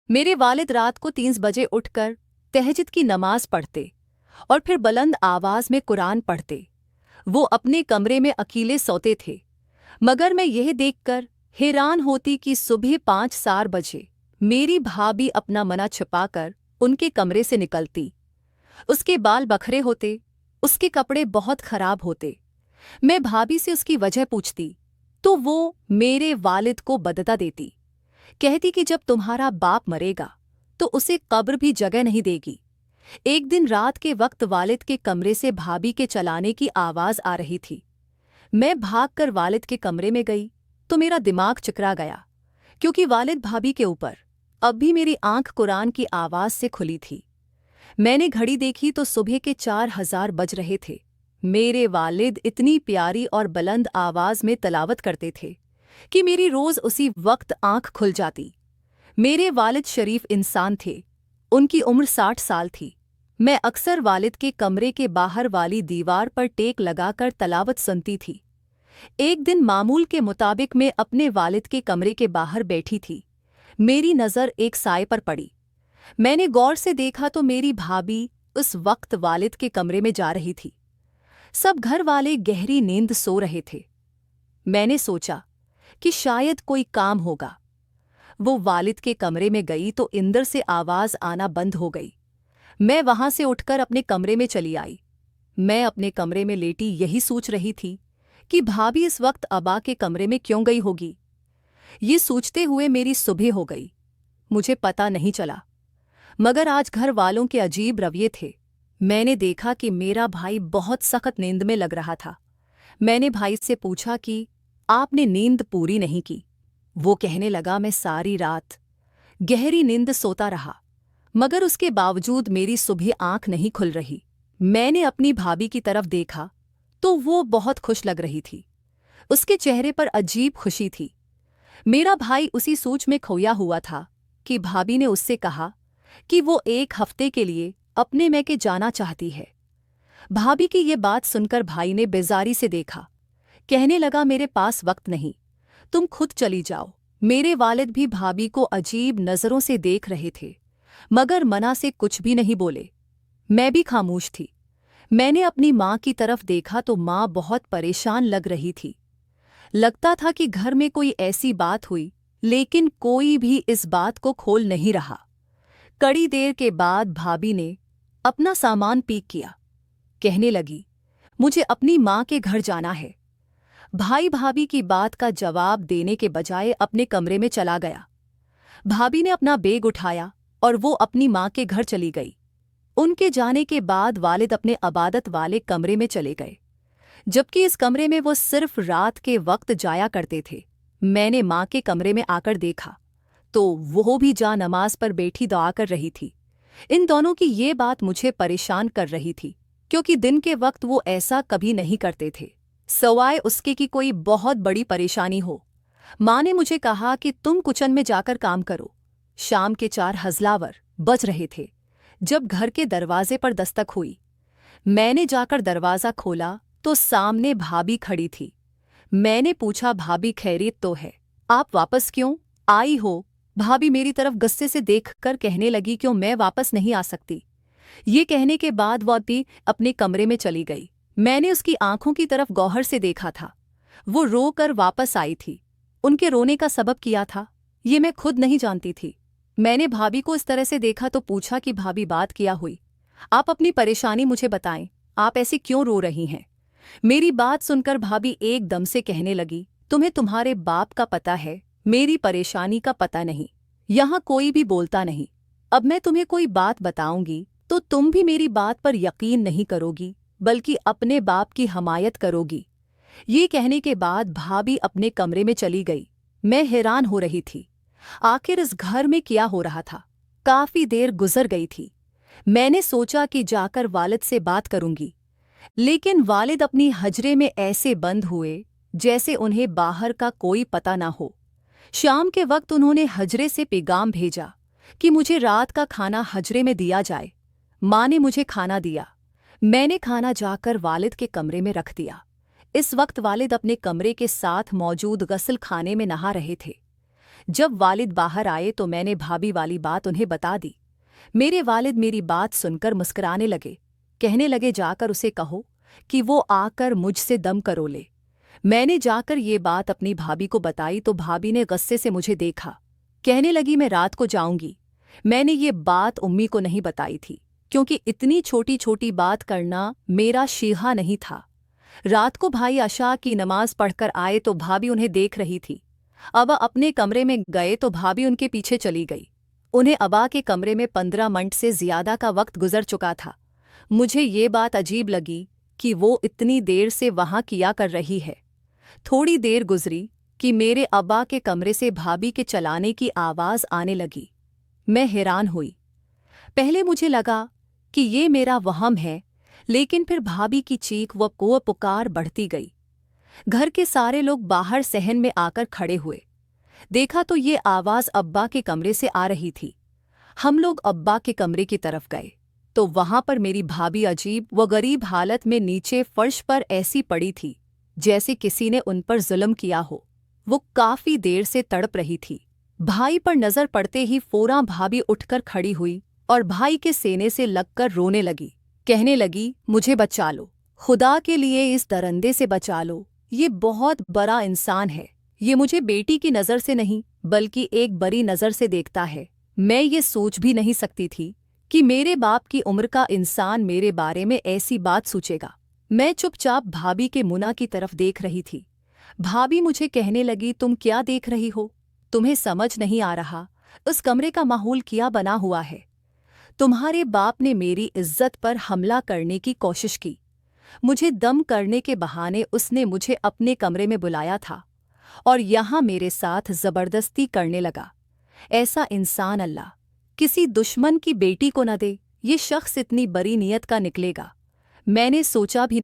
मेरे वालिद रात को 3 बजे उठकर तहज्जुद की नमाज पढ़ते और फिर बुलंद आवाज में कुरान पढ़ते। वो अपने कमरे में अकेले सोते थे, मगर मैं यह देखकर हैरान होती कि सुबह 5-4 बजे मेरी भाभी अपना मना छुपाकर उनके कमरे से निकलती। उसके बाल बखरे होते, उसके कपड़े बहुत खराब होते। मैं भाभी से उसकी वजह पूछती तो वो मेरे वालिद को बदता देती। कहती कि जब तुम्हारा बाप मरेगा तो उसे कब्र भी जगह नहीं देगी। एक दिन रात के वक्त वालिद के कमरे से भाभी के चलाने की आवाज आ रही थी। मैं भागकर वालिद के कमरे में गई तो मेरा दिमाग चकरा गया, क्योंकि वालिद भाभी के ऊपर। अब भी मेरी आंख कुरान की आवाज से खुली थी। मैंने घड़ी देखी तो सुबह के 4000 बज रहे थे। मेरे वालिद इतनी प्यारी और बुलंद आवाज में तलावत करते थे कि मेरी रोज उसी वक्त आंख खुल जाती। मेरे वालिद शरीफ इंसान थे। उनकी उम्र 60 साल थी। मैं अक्सर वालिद के कमरे के बाहर वाली दीवार पर टेक लगाकर तलावत सुनती थी। एक दिन मामूल के मुताबिक मैं अपने वालिद के कमरे के बाहर बैठी थी। मेरी नज़र एक साए पर पड़ी। मैंने गौर से देखा तो मेरी भाभी उस वक्त वालिद के कमरे में जा रही थी। सब घर वाले गहरी नींद सो रहे थे। मैंने सोचा कि शायद कोई काम होगा। वो वालिद के कमरे में गई तो अंदर से आवाज आना बंद हो गई। मैं वहां से उठकर अपने कमरे में चली आई। मैं अपने कमरे में लेटी यही सोच रही थी कि भाभी इस वक्त अबा के कमरे में क्यों गई होगी। ये सोचते हुए मेरी सुबह हो गई। मुझे पता नहीं चला, मगर आज घर वालों के अजीब रवैये थे। मैंने देखा कि मेरा भाई बहुत सख्त नींद में लग रहा था। मैंने भाई से पूछा कि आपने नींद पूरी नहीं की। वो कहने लगा, मैं सारी रात गहरी नींद सोता रहा, मगर उसके बावजूद मेरी सुबह आंख नहीं खुल रही। मैंने अपनी भाभी की तरफ देखा तो वो बहुत खुश लग रही थी। उसके चेहरे पर अजीब खुशी थी। मेरा भाई उसी सोच में खोया हुआ था कि भाभी ने उससे कहा कि वो 1 हफ्ते के लिए अपने मैके जाना चाहती है। भाभी की ये बात सुनकर भाई ने बेजारी से देखा। कहने लगा, मेरे पास वक्त नहीं, तुम खुद चली जाओ। मेरे वालिद भी भाभी को अजीब नज़रों से देख रहे थे, मगर मना से कुछ भी नहीं बोले। मैं भी खामोश थी। मैंने अपनी माँ की तरफ देखा तो माँ बहुत परेशान लग रही थी। लगता था कि घर में कोई ऐसी बात हुई, लेकिन कोई भी इस बात को खोल नहीं रहा। कड़ी देर के बाद भाभी ने अपना सामान पैक किया। कहने लगी, मुझे अपनी माँ के घर जाना है। भाई भाभी की बात का जवाब देने के बजाय अपने कमरे में चला गया। भाभी ने अपना बैग उठाया और वो अपनी माँ के घर चली गई। उनके जाने के बाद वालिद अपने अबादत वाले कमरे में चले गए, जबकि इस कमरे में वो सिर्फ रात के वक्त जाया करते थे। मैंने माँ के कमरे में आकर देखा तो वो भी जा नमाज पर बैठी दुआ कर रही थी। इन दोनों की ये बात मुझे परेशान कर रही थी, क्योंकि दिन के वक्त वो ऐसा कभी नहीं करते थे, सवाए उसके कि कोई बहुत बड़ी परेशानी हो। माँ ने मुझे कहा कि तुम किचन में जाकर काम करो। शाम के 4 हज़लावर बज रहे थे जब घर के दरवाजे पर दस्तक हुई। मैंने जाकर दरवाज़ा खोला तो सामने भाभी खड़ी थी। मैंने पूछा, भाभी खैरियत तो है? आप वापस क्यों आई हो? भाभी मेरी तरफ गुस्से से देखकर कहने लगी, क्यों मैं वापस नहीं आ सकती? ये कहने के बाद वो भी अपने कमरे में चली गई। मैंने उसकी आंखों की तरफ गौर से देखा था। वो रो कर वापस आई थी। उनके रोने का सबब क्या था, ये मैं खुद नहीं जानती थी। मैंने भाभी को इस तरह से देखा तो पूछा कि भाभी बात क्या हुई? आप अपनी परेशानी मुझे बताएं, आप ऐसे क्यों रो रही हैं? मेरी बात सुनकर भाभी एकदम से कहने लगी, तुम्हें तुम्हारे बाप का पता है, मेरी परेशानी का पता नहीं। यहाँ कोई भी बोलता नहीं। अब मैं तुम्हें कोई बात बताऊंगी तो तुम भी मेरी बात पर यकीन नहीं करोगी, बल्कि अपने बाप की हमायत करोगी। ये कहने के बाद भाभी अपने कमरे में चली गई। मैं हैरान हो रही थी, आखिर इस घर में क्या हो रहा था। काफी देर गुजर गई थी। मैंने सोचा कि जाकर वालिद से बात करूंगी, लेकिन वालिद अपनी हजरे में ऐसे बंद हुए जैसे उन्हें बाहर का कोई पता ना हो। शाम के वक्त उन्होंने हजरे से पैगाम भेजा कि मुझे रात का खाना हजरे में दिया जाए। माँ ने मुझे खाना दिया। मैंने खाना जाकर वालिद के कमरे में रख दिया। इस वक्त वालिद अपने कमरे के साथ मौजूद गस्ल खाने में नहा रहे थे। जब वालिद बाहर आए तो मैंने भाभी वाली बात उन्हें बता दी। मेरे वालिद मेरी बात सुनकर मुस्कुराने लगे, कहने लगे जाकर उसे कहो कि वो आकर मुझसे दम करो ले। मैंने जाकर ये बात अपनी भाभी को बताई तो भाभी ने गुस्से से मुझे देखा, कहने लगी मैं रात को जाऊंगी। मैंने ये बात उम्मी को नहीं बताई थी, क्योंकि इतनी छोटी छोटी बात करना मेरा शीहा नहीं था। रात को भाई अशा की नमाज पढ़कर आए तो भाभी उन्हें देख रही थी। अबा अपने कमरे में गए तो भाभी उनके पीछे चली गई। उन्हें अबा के कमरे में 15 मिनट से ज्यादा का वक्त गुजर चुका था। मुझे ये बात अजीब लगी कि वो इतनी देर से वहां किया कर रही है। थोड़ी देर गुजरी कि मेरे अब्बा के कमरे से भाभी के चलाने की आवाज़ आने लगी। मैं हैरान हुई। पहले मुझे लगा कि ये मेरा वहम है, लेकिन फिर भाभी की चीख व पुकार बढ़ती गई। घर के सारे लोग बाहर सहन में आकर खड़े हुए। देखा तो ये आवाज़ अब्बा के कमरे से आ रही थी। हम लोग अब्बा के कमरे की तरफ गए तो वहां पर मेरी भाभी अजीब व गरीब हालत में नीचे फर्श पर ऐसी पड़ी थी जैसे किसी ने उन पर जुल्म किया हो। वो काफी देर से तड़प रही थी। भाई पर नजर पड़ते ही फौरां भाभी उठकर खड़ी हुई और भाई के सीने से लगकर रोने लगी, कहने लगी मुझे बचा लो, खुदा के लिए इस दरिंदे से बचा लो, ये बहुत बड़ा इंसान है। ये मुझे बेटी की नज़र से नहीं बल्कि एक बड़ी नज़र से देखता है। मैं ये सोच भी नहीं सकती थी कि मेरे बाप की उम्र का इंसान मेरे बारे में ऐसी बात सोचेगा। मैं चुपचाप भाभी के मुन्ना की तरफ देख रही थी। भाभी मुझे कहने लगी तुम क्या देख रही हो? तुम्हें समझ नहीं आ रहा उस कमरे का माहौल क्या बना हुआ है? तुम्हारे बाप ने मेरी इज्जत पर हमला करने की कोशिश की। मुझे दम करने के बहाने उसने मुझे अपने कमरे में बुलाया था और यहाँ मेरे साथ जबरदस्ती करने लगा। ऐसा इंसान अल्लाह किसी दुश्मन की बेटी को न दे। ये शख्स इतनी बड़ी नीयत का निकलेगा मैंने सोचा भी